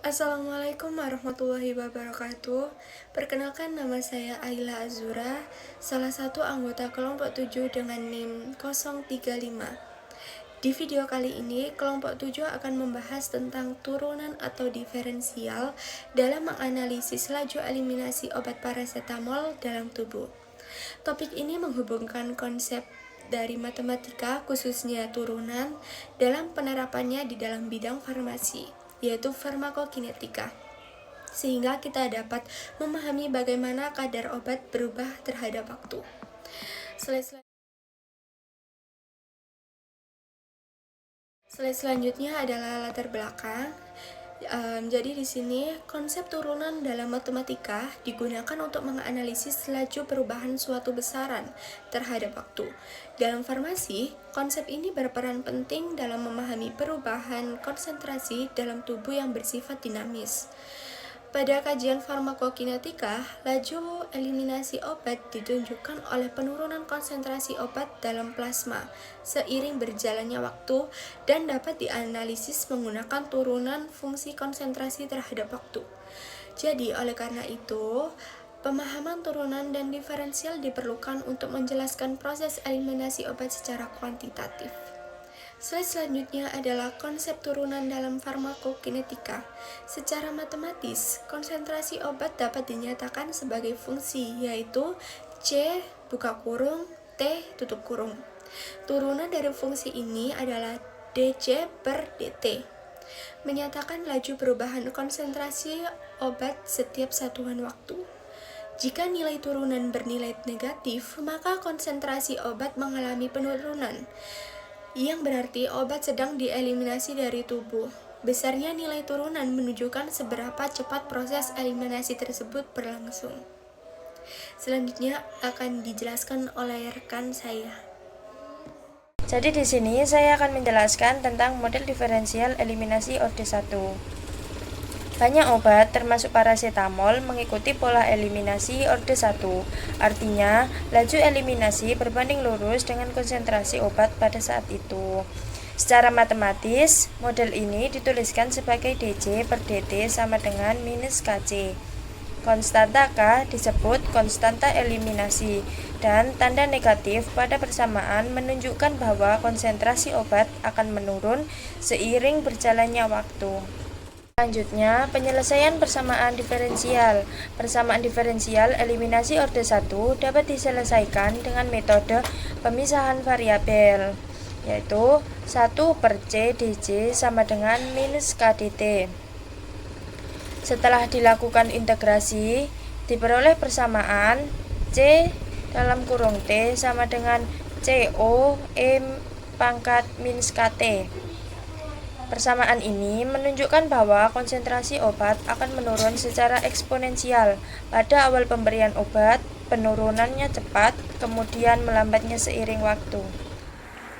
Assalamualaikum warahmatullahi wabarakatuh. Perkenalkan, nama saya Aila Azura, salah satu anggota kelompok 7 dengan NIM 035. Di video kali ini, kelompok 7 akan membahas tentang turunan atau diferensial dalam menganalisis laju eliminasi obat parasetamol dalam tubuh. Topik ini menghubungkan konsep dari matematika, khususnya turunan, dalam penerapannya di dalam bidang farmasi, yaitu farmakokinetika, sehingga kita dapat memahami bagaimana kadar obat berubah terhadap waktu. Slide selanjutnya adalah latar belakang. Jadi di sini konsep turunan dalam matematika digunakan untuk menganalisis laju perubahan suatu besaran terhadap waktu. Dalam farmasi, konsep ini berperan penting dalam memahami perubahan konsentrasi dalam tubuh yang bersifat dinamis. Pada kajian farmakokinetika, laju eliminasi obat ditunjukkan oleh penurunan konsentrasi obat dalam plasma seiring berjalannya waktu dan dapat dianalisis menggunakan turunan fungsi konsentrasi terhadap waktu. Jadi, oleh karena itu, pemahaman turunan dan diferensial diperlukan untuk menjelaskan proses eliminasi obat secara kuantitatif. Slide selanjutnya adalah konsep turunan dalam farmakokinetika. Secara matematis, konsentrasi obat dapat dinyatakan sebagai fungsi, yaitu C buka kurung T tutup kurung. Turunan dari fungsi ini adalah dC per dt, menyatakan laju perubahan konsentrasi obat setiap satuan waktu. Jika nilai turunan bernilai negatif, maka konsentrasi obat mengalami penurunan, yang berarti obat sedang dieliminasi dari tubuh. Besarnya nilai turunan menunjukkan seberapa cepat proses eliminasi tersebut berlangsung. Selanjutnya akan dijelaskan oleh rekan saya. Jadi di sini saya akan menjelaskan tentang model diferensial eliminasi orde 1. Banyak obat, termasuk parasetamol, mengikuti pola eliminasi orde 1. Artinya, laju eliminasi berbanding lurus dengan konsentrasi obat pada saat itu. Secara matematis, model ini dituliskan sebagai dC per dt sama dengan minus Kc. Konstanta K disebut konstanta eliminasi, dan tanda negatif pada persamaan menunjukkan bahwa konsentrasi obat akan menurun seiring berjalannya waktu. Selanjutnya, penyelesaian persamaan diferensial. Persamaan diferensial eliminasi orde 1 dapat diselesaikan dengan metode pemisahan variabel, yaitu 1 per C dC sama dengan minus KDT. Setelah dilakukan integrasi, diperoleh persamaan C dalam kurung T sama dengan CO E pangkat minus KT. Persamaan ini menunjukkan bahwa konsentrasi obat akan menurun secara eksponensial. Pada awal pemberian obat, penurunannya cepat, kemudian melambatnya seiring waktu.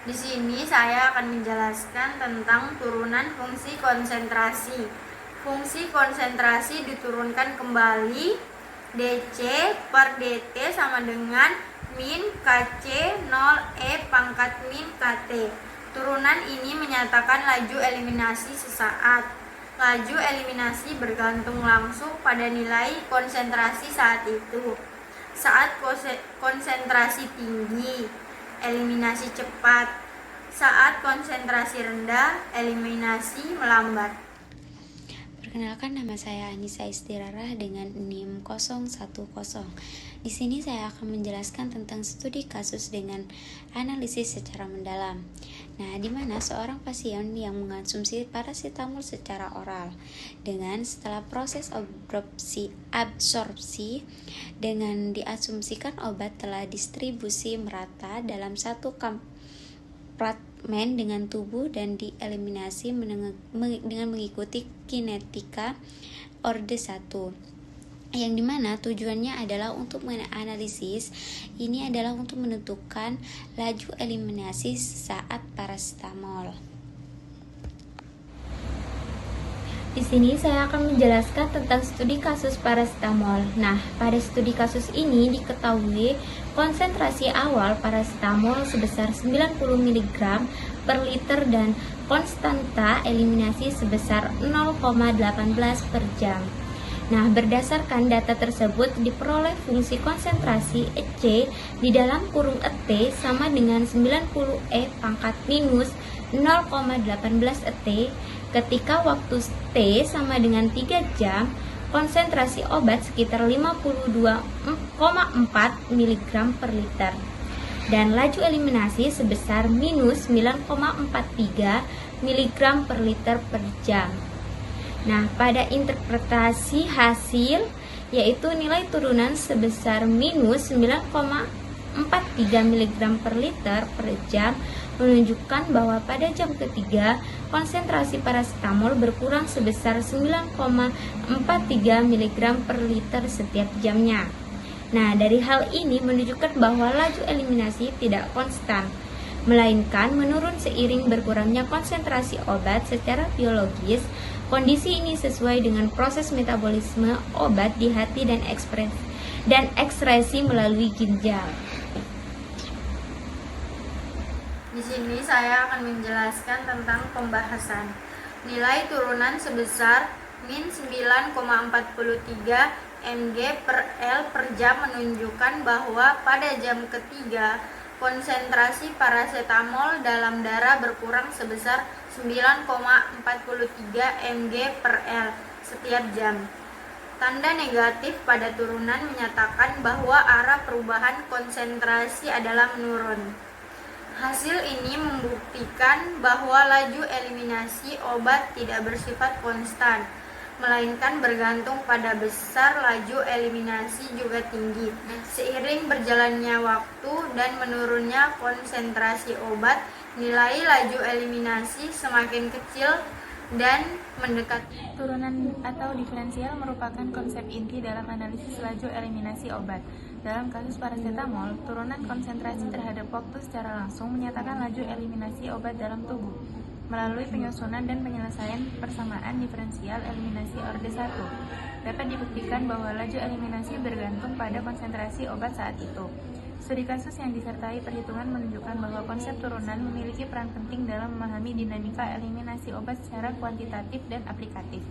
Di sini saya akan menjelaskan tentang turunan fungsi konsentrasi. Fungsi konsentrasi diturunkan kembali dC per dt sama dengan min Kc 0 E pangkat min Kt. Turunan ini menyatakan laju eliminasi sesaat. Laju eliminasi bergantung langsung pada nilai konsentrasi saat itu. Saat konsentrasi tinggi, eliminasi cepat. Saat konsentrasi rendah, eliminasi melambat. Perkenalkan, nama saya Anissa Istirarah dengan NIM 010. Di sini saya akan menjelaskan tentang studi kasus dengan analisis secara mendalam. Nah, di mana seorang pasien yang mengonsumsi parasetamol secara oral dengan setelah proses absorpsi dengan diasumsikan obat telah distribusi merata dalam satu kompartemen dengan tubuh dan dieliminasi dengan mengikuti kinetika orde 1, yang dimana tujuannya adalah untuk menganalisis ini adalah untuk menentukan laju eliminasi saat parasetamol. Di sini saya akan menjelaskan tentang studi kasus paracetamol. Nah, pada studi kasus ini diketahui konsentrasi awal paracetamol sebesar 90 mg per liter dan konstanta eliminasi sebesar 0,18 per jam. Nah, berdasarkan data tersebut diperoleh fungsi konsentrasi EC di dalam kurung ET sama dengan 90 E pangkat minus 0,18 ET ketika waktu T sama dengan 3 jam, konsentrasi obat sekitar 52,4 mg per liter dan laju eliminasi sebesar minus 9,43 mg per liter per jam. Nah, pada interpretasi hasil yaitu nilai turunan sebesar minus 9,43 mg per liter per jam menunjukkan bahwa pada jam ketiga konsentrasi paracetamol berkurang sebesar 9,43 mg per liter setiap jamnya. Nah, dari hal ini menunjukkan bahwa laju eliminasi tidak konstan, melainkan menurun seiring berkurangnya konsentrasi obat secara biologis. Kondisi ini sesuai dengan proses metabolisme obat di hati dan ekskresi melalui ginjal. Di sini saya akan menjelaskan tentang pembahasan. Nilai turunan sebesar min 9,43 mg per L per jam menunjukkan bahwa pada jam ketiga konsentrasi paracetamol dalam darah berkurang sebesar 9,43 mg per L setiap jam. Tanda negatif pada turunan menyatakan bahwa arah perubahan konsentrasi adalah menurun. Hasil ini membuktikan bahwa laju eliminasi obat tidak bersifat konstan, melainkan bergantung pada besar laju eliminasi juga tinggi. Seiring berjalannya waktu dan menurunnya konsentrasi obat, nilai laju eliminasi semakin kecil dan mendekati. Turunan atau diferensial merupakan konsep inti dalam analisis laju eliminasi obat. Dalam kasus paracetamol, turunan konsentrasi terhadap waktu secara langsung menyatakan laju eliminasi obat dalam tubuh melalui penyusunan dan penyelesaian persamaan diferensial eliminasi orde 1. Dapat dibuktikan bahwa laju eliminasi bergantung pada konsentrasi obat saat itu. Studi kasus yang disertai perhitungan menunjukkan bahwa konsep turunan memiliki peran penting dalam memahami dinamika eliminasi obat secara kuantitatif dan aplikatif.